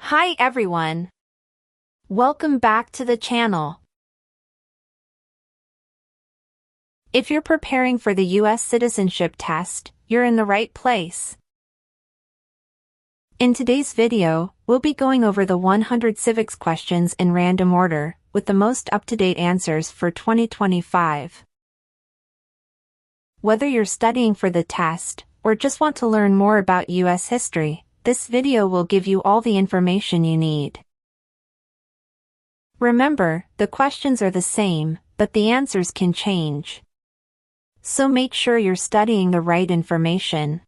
Hi everyone. Welcome back to the channel. If you're preparing for the U.S. Citizenship Test, you're in the right place. In today's video, we'll be going over the 100 civics questions in random order, with the most up-to-date answers for 2025. Whether you're studying for the test, or just want to learn more about U.S. history, this video will give you all the information you need. Remember, the questions are the same, but the answers can change. So make sure you're studying the right information.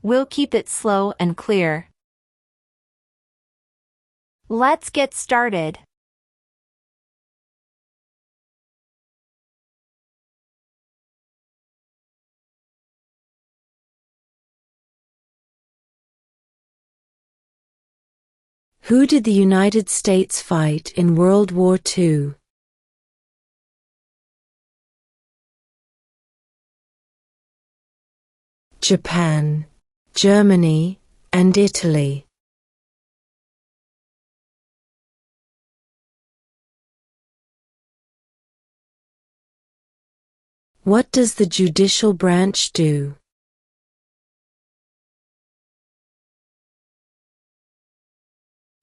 We'll keep it slow and clear. Let's get started. Who did the United States fight in World War II? Japan, Germany, and Italy. What does the judicial branch do?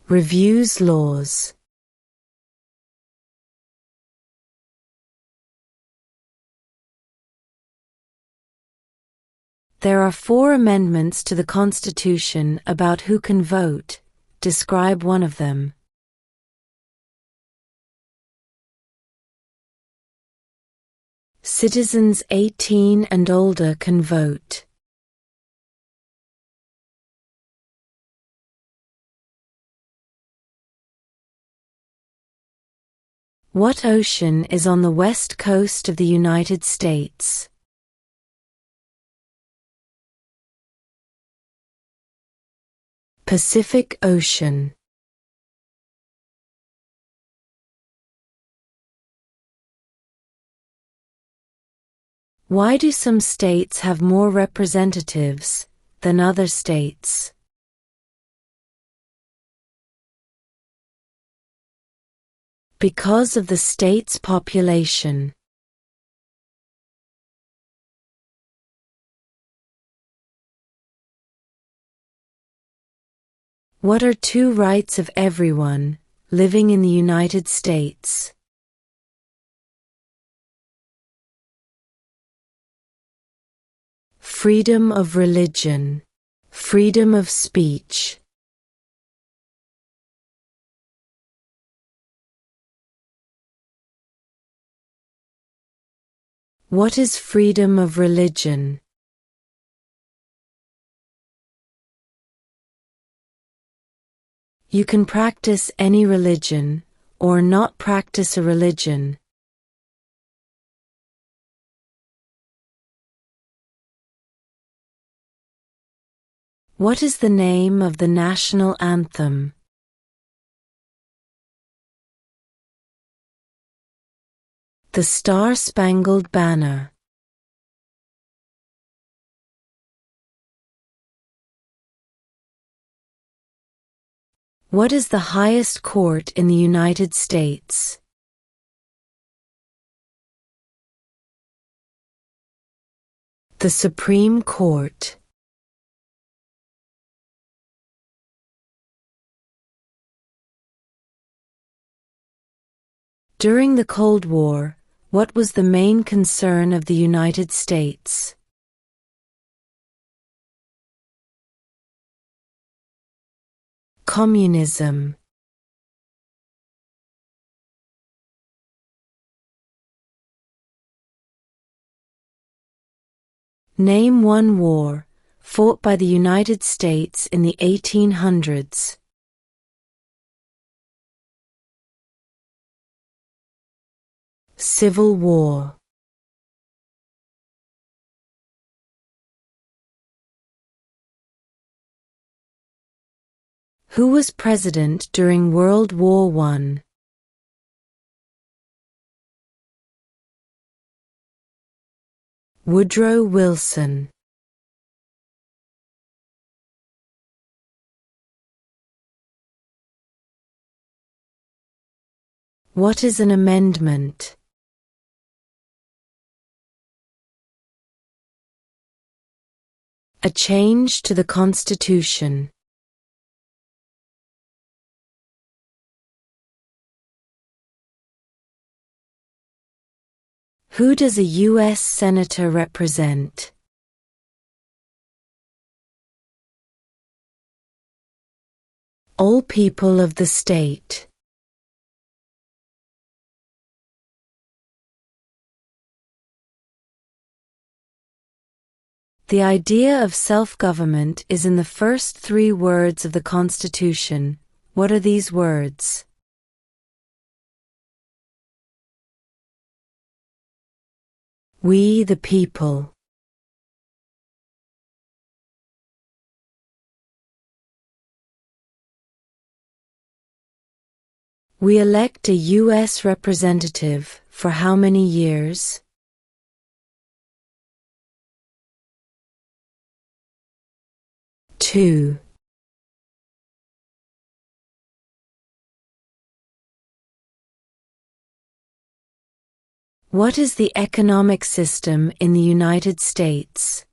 Reviews laws. There are 4 amendments to the Constitution about who can vote. Describe one of them. Citizens 18 and older can vote. What ocean is on the west coast of the United States? Pacific Ocean. Why do some states have more representatives than other states? Because of the state's population. What are 2 rights of everyone living in the United States? Freedom of religion, freedom of speech. What is freedom of religion? You can practice any religion, or not practice a religion. What is the name of the national anthem? The Star-Spangled Banner. What is the highest court in the United States? The Supreme Court. During the Cold War, what was the main concern of the United States? Communism. Name one war fought by the United States in the 1800s. Civil War. Who was president during World War I? Woodrow Wilson. What is an amendment? A change to the Constitution. Who does a U.S. Senator represent? All people of the state. The idea of self-government is in the first 3 words of the Constitution. What are these words? We the people. We elect a U.S. representative for how many years? 2. What is the economic system in the United States?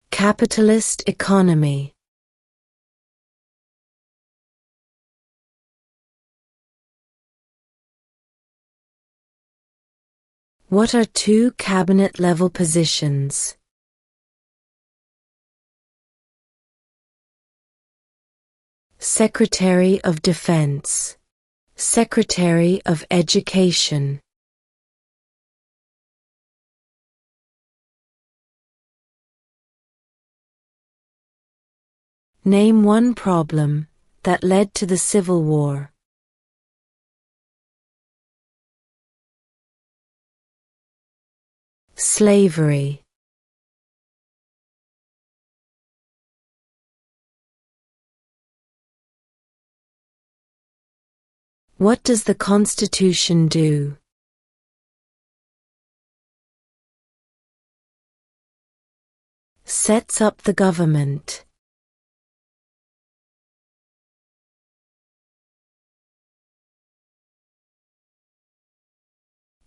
Capitalist economy. What are 2 cabinet-level positions? Secretary of Defense. Secretary of Education. Name one problem that led to the Civil War. Slavery. What does the Constitution do? Sets up the government.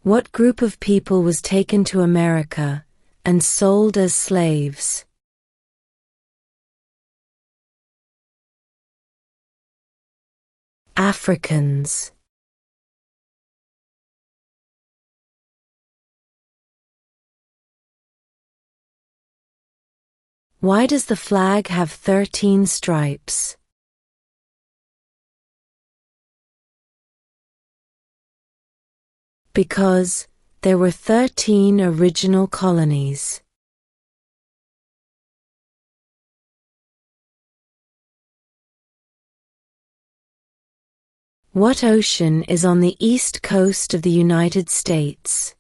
What group of people was taken to America and sold as slaves? Africans. Why does the flag have 13 stripes? Because there were 13 original colonies. What ocean is on the east coast of the United States?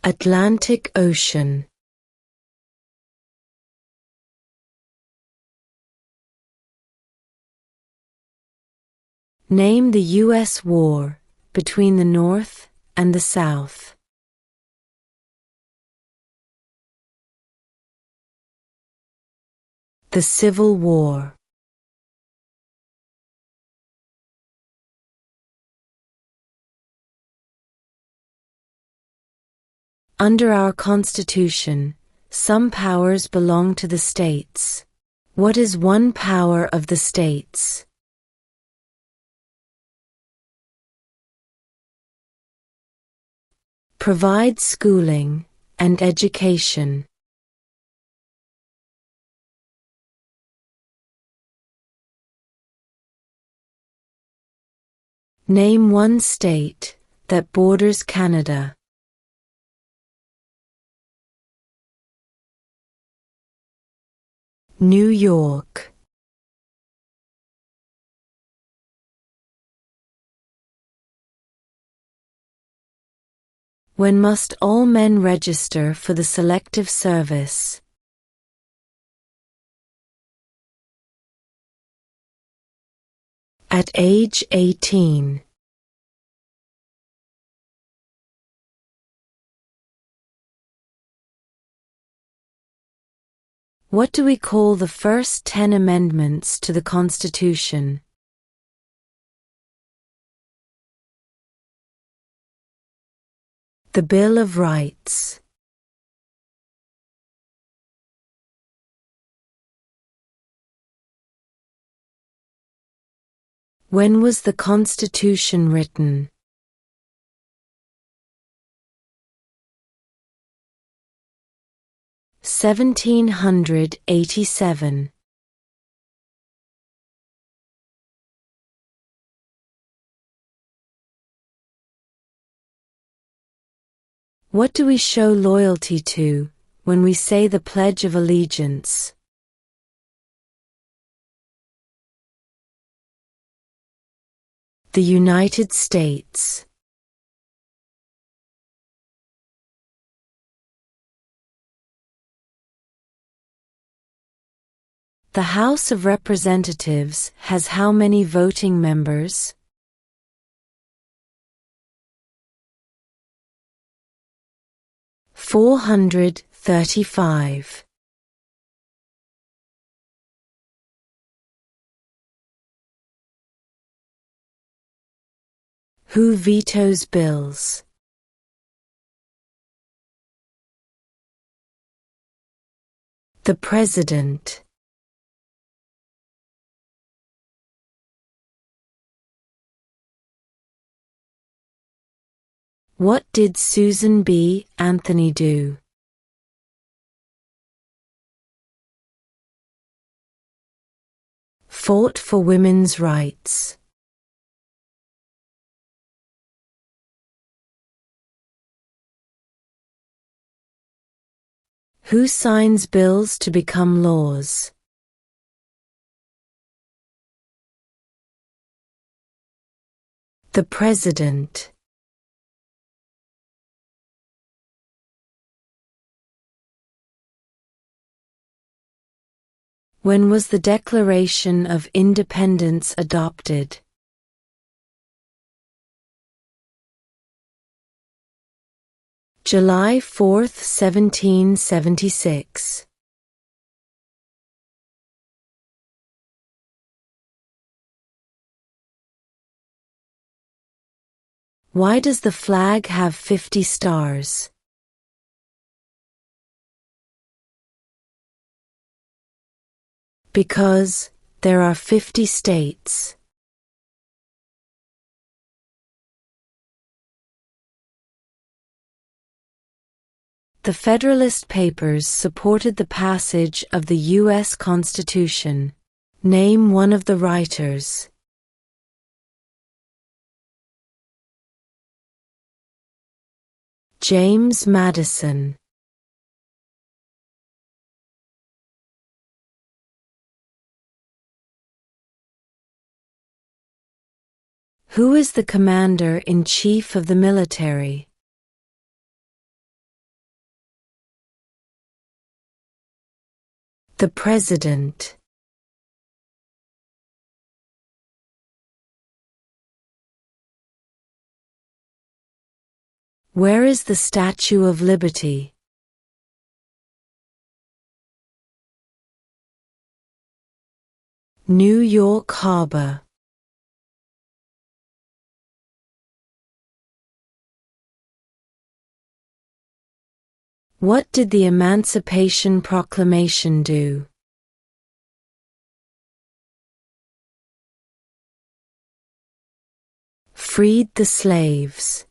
Atlantic Ocean. Name the U.S. war between the North and the South. The Civil War. Under our Constitution, some powers belong to the states. What is one power of the states? Provide schooling and education. Name one state that borders Canada. New York. When must all men register for the Selective Service? At age 18. What do we call the first 10 amendments to the Constitution? The Bill of Rights. When was the Constitution written? (1787). What do we show loyalty to when we say the Pledge of Allegiance? The United States. The House of Representatives has how many voting members? (435). Who vetoes bills? The President. What did Susan B. Anthony do? Fought for women's rights. Who signs bills to become laws? The President. When was the Declaration of Independence adopted? July 4, 1776. Why does the flag have 50 stars? Because there are 50 states. The Federalist Papers supported the passage of the U.S. Constitution. Name one of the writers. James Madison. Who is the Commander-in-Chief of the military? The President. Where is the Statue of Liberty? New York Harbor. What did the Emancipation Proclamation do? Freed the slaves.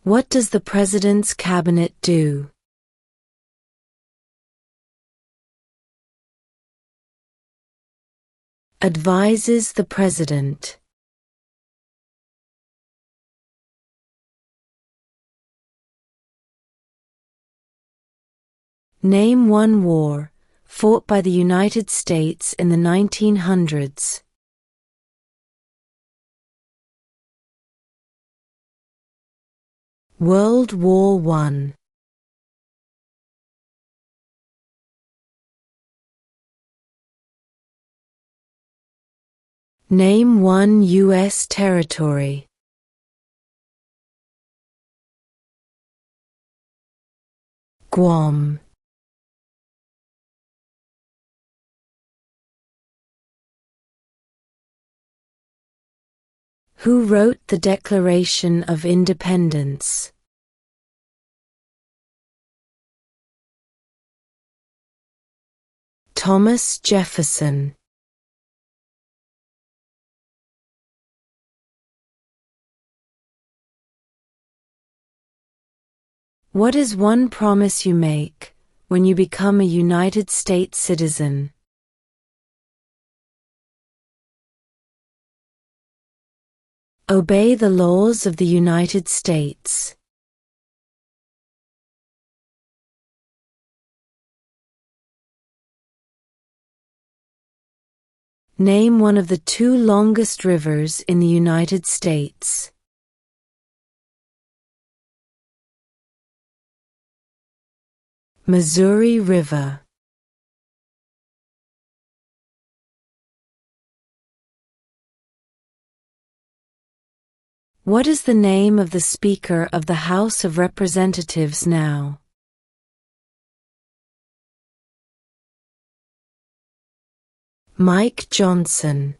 What does the President's Cabinet do? Advises the President. Name one war fought by the United States in the 1900s. World War I. Name one U.S. territory. Guam. Who wrote the Declaration of Independence? Thomas Jefferson. What is one promise you make when you become a United States citizen? Obey the laws of the United States. Name one of the 2 longest rivers in the United States. Missouri River. What is the name of the Speaker of the House of Representatives now? Mike Johnson.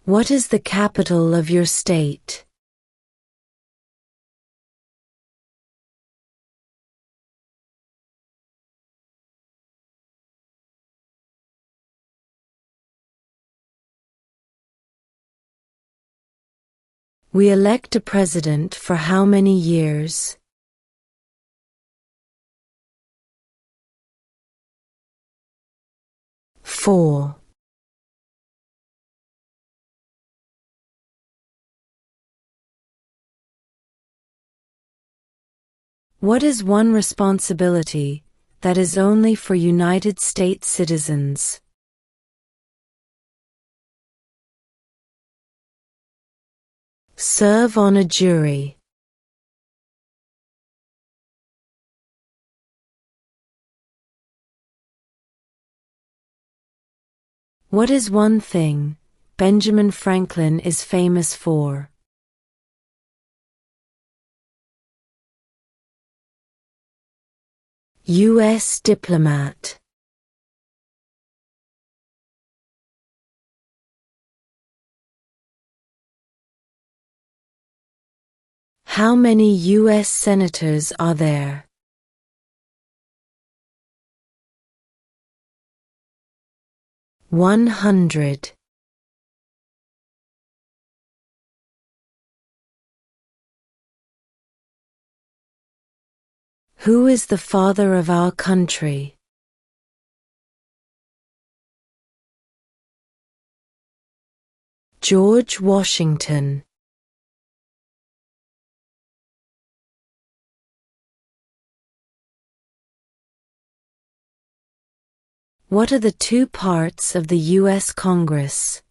What is the capital of your state? We elect a president for how many years? Four. What is one responsibility that is only for United States citizens? Serve on a jury. What is one thing Benjamin Franklin is famous for? U.S. diplomat. How many U.S. senators are there? 100. Who is the father of our country? George Washington. What are the 2 parts of the U.S. Congress?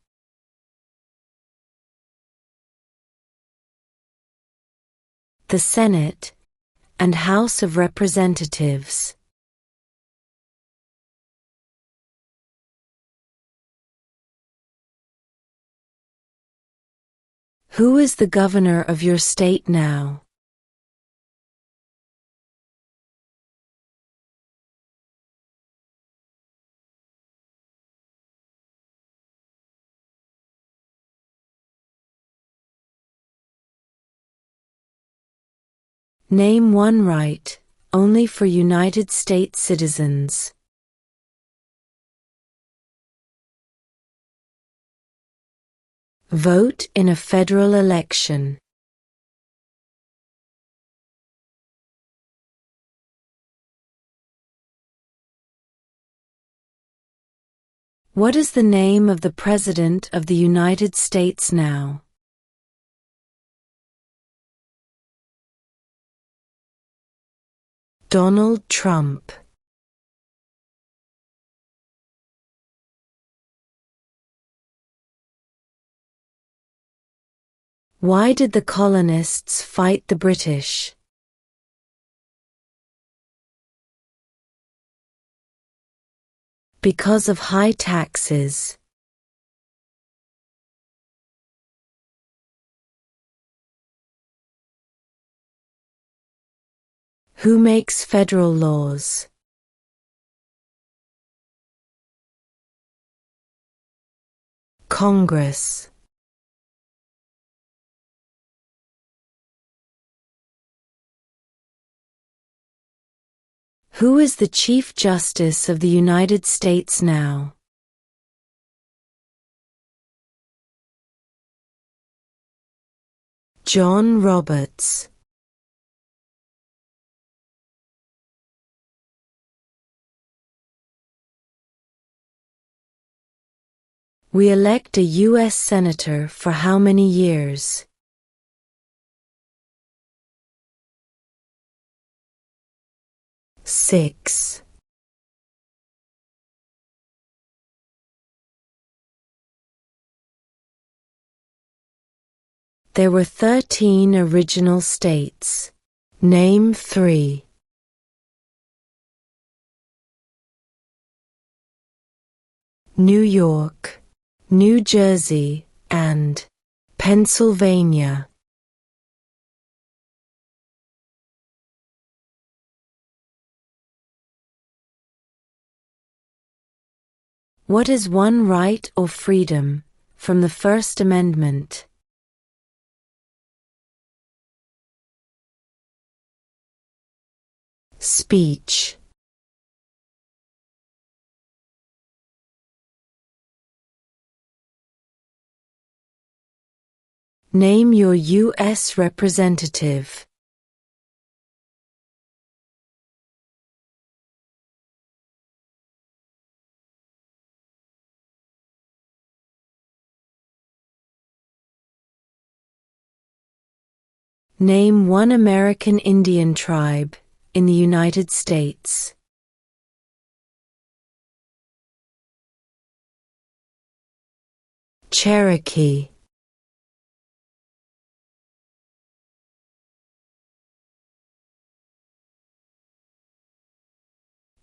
The Senate and House of Representatives. Who is the governor of your state now? Name one right only for United States citizens. Vote in a federal election. What is the name of the President of the United States now? Donald Trump. Why did the colonists fight the British? Because of high taxes. Who makes federal laws? Congress. Who is the Chief Justice of the United States now? John Roberts. We elect a U.S. Senator for how many years? 6. There were 13 original states. Name 3. New York, New Jersey, and Pennsylvania. What is one right or freedom from the First Amendment? Speech. Name your U.S. representative. Name one American Indian tribe in the United States. Cherokee.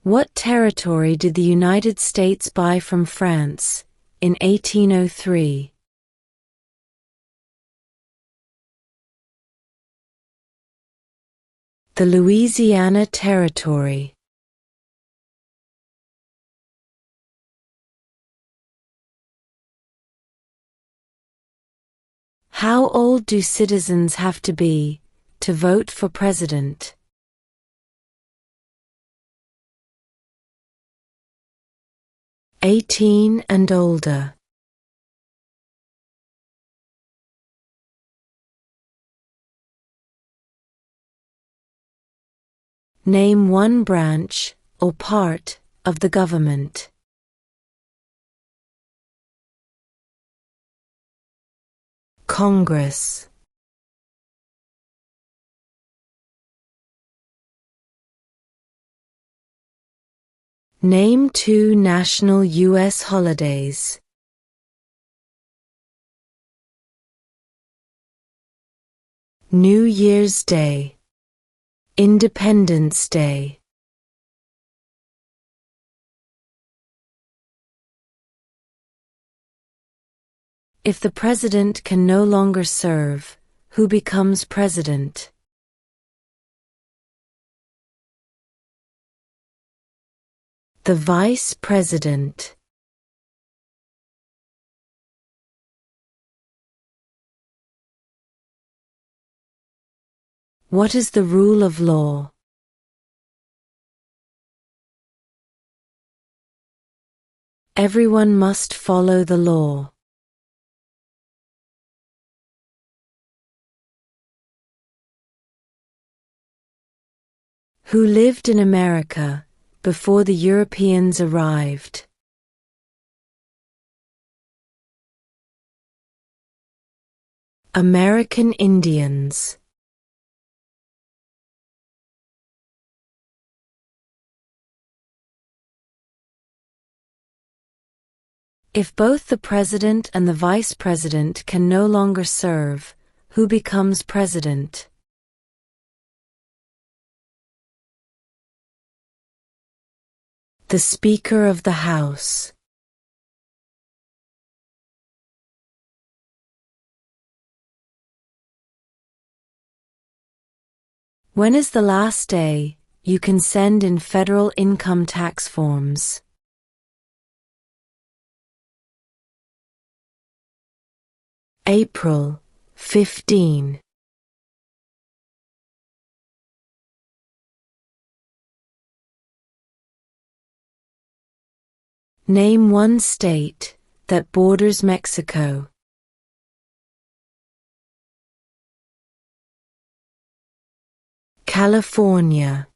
What territory did the United States buy from France in 1803? The Louisiana Territory. How old do citizens have to be to vote for president? 18 and older. Name one branch or part of the government. Congress. Name 2 national U.S. holidays. New Year's Day, Independence Day. If the president can no longer serve, who becomes president? The vice president. What is the rule of law? Everyone must follow the law. Who lived in America before the Europeans arrived? American Indians. If both the president and the vice president can no longer serve, who becomes president? The Speaker of the House. When is the last day you can send in federal income tax forms? April 15. Name one state that borders Mexico. California.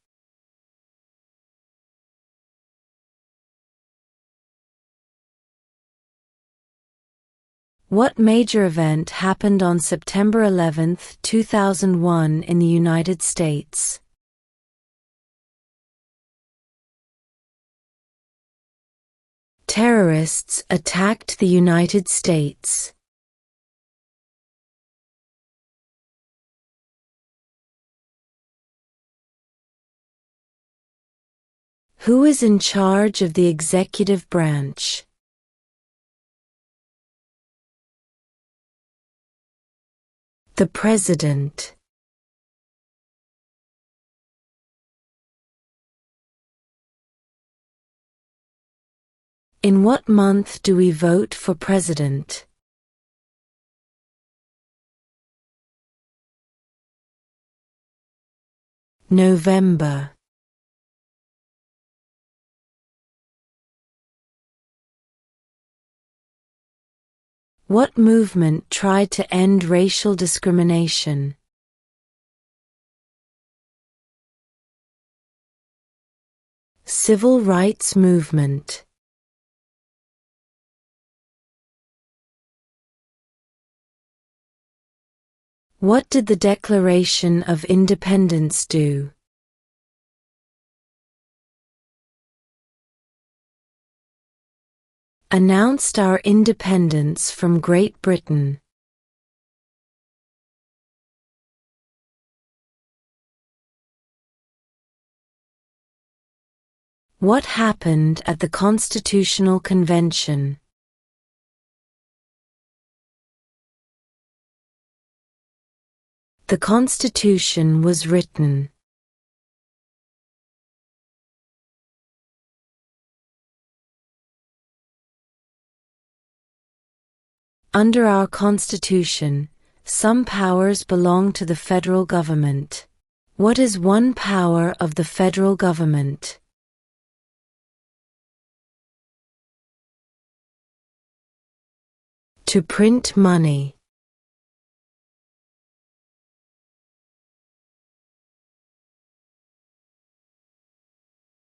What major event happened on September 11, 2001 in the United States? Terrorists attacked the United States. Who is in charge of the executive branch? The President. In what month do we vote for president? November. What movement tried to end racial discrimination? Civil rights movement. What did the Declaration of Independence do? Announced our independence from Great Britain. What happened at the Constitutional Convention? The Constitution was written. Under our Constitution, some powers belong to the federal government. What is one power of the federal government? To print money.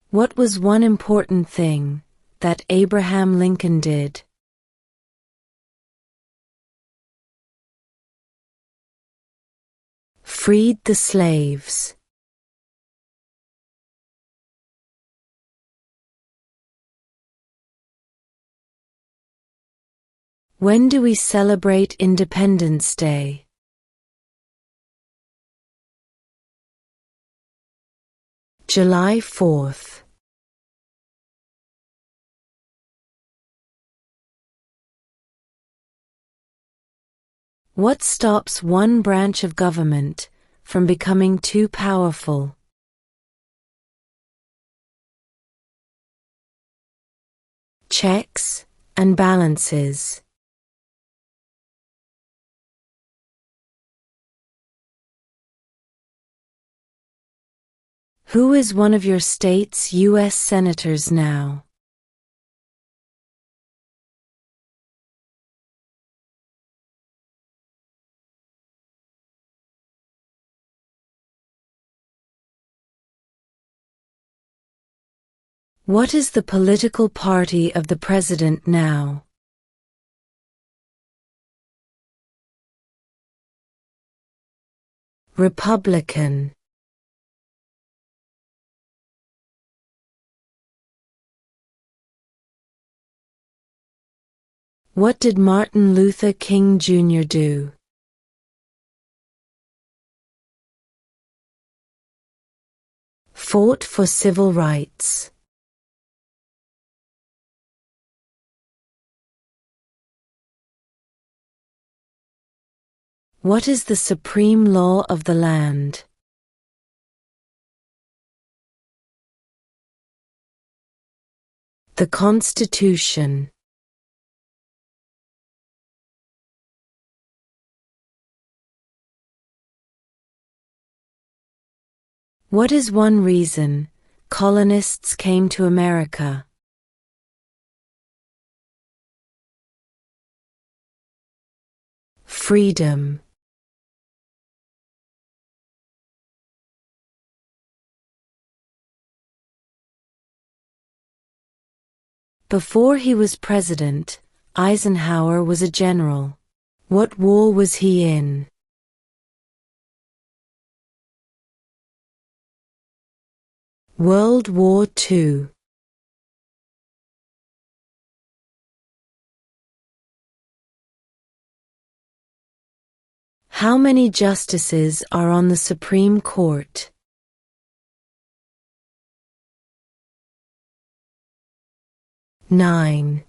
What was one important thing that Abraham Lincoln did? Freed the slaves. When do we celebrate Independence Day? July 4th. What stops one branch of government from becoming too powerful? Checks and balances. Who is one of your state's U.S. senators now? What is the political party of the president now? Republican. What did Martin Luther King Jr. do? Fought for civil rights. What is the supreme law of the land? The Constitution. What is one reason colonists came to America? Freedom. Before he was president, Eisenhower was a general. What war was he in? World War II. How many justices are on the Supreme Court? 9.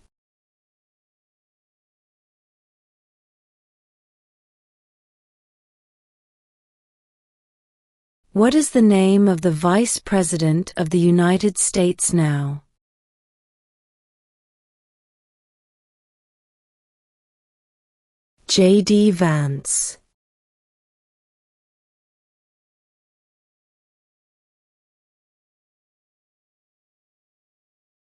What is the name of the Vice President of the United States now? J.D. Vance.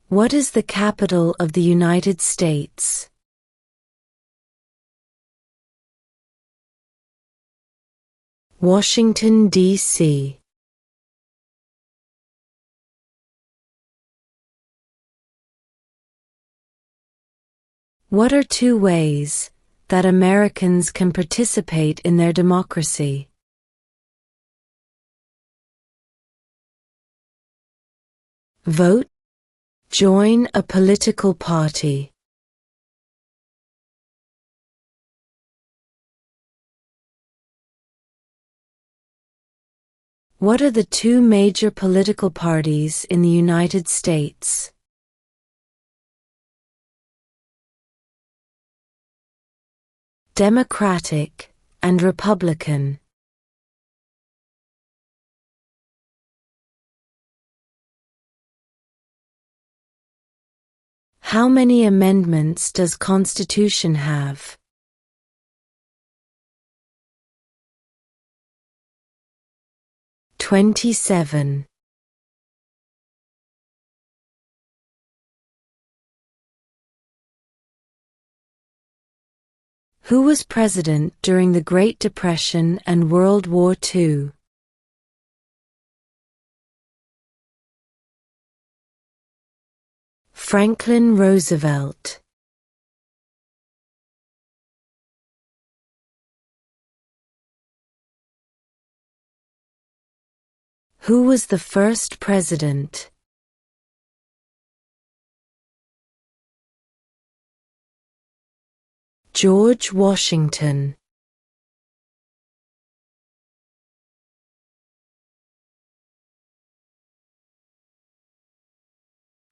What is the capital of the United States? Washington, D.C. What are two ways that Americans can participate in their democracy? Vote. Join a political party. What are the two major political parties in the United States? Democratic and Republican. How many amendments does Constitution have? 27. Who was president during the Great Depression and World War II? Franklin Roosevelt. Who was the first president? George Washington.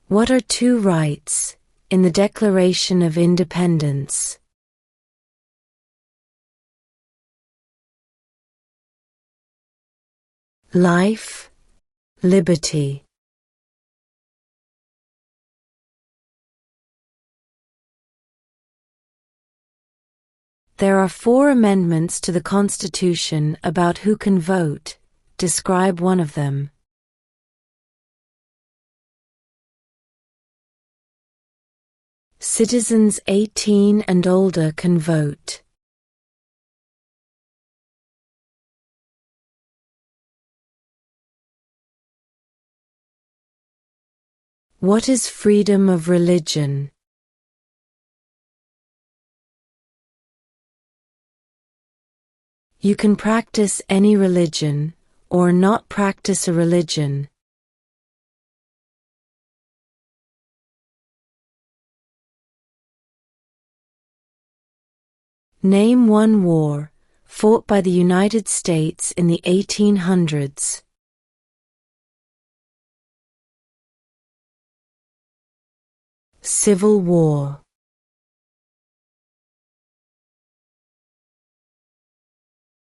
What are two rights in the Declaration of Independence? Life, liberty. There are 4 amendments to the Constitution about who can vote. Describe one of them. Citizens 18 and older can vote. What is freedom of religion? You can practice any religion, or not practice a religion. Name one war fought by the United States in the 1800s. Civil War.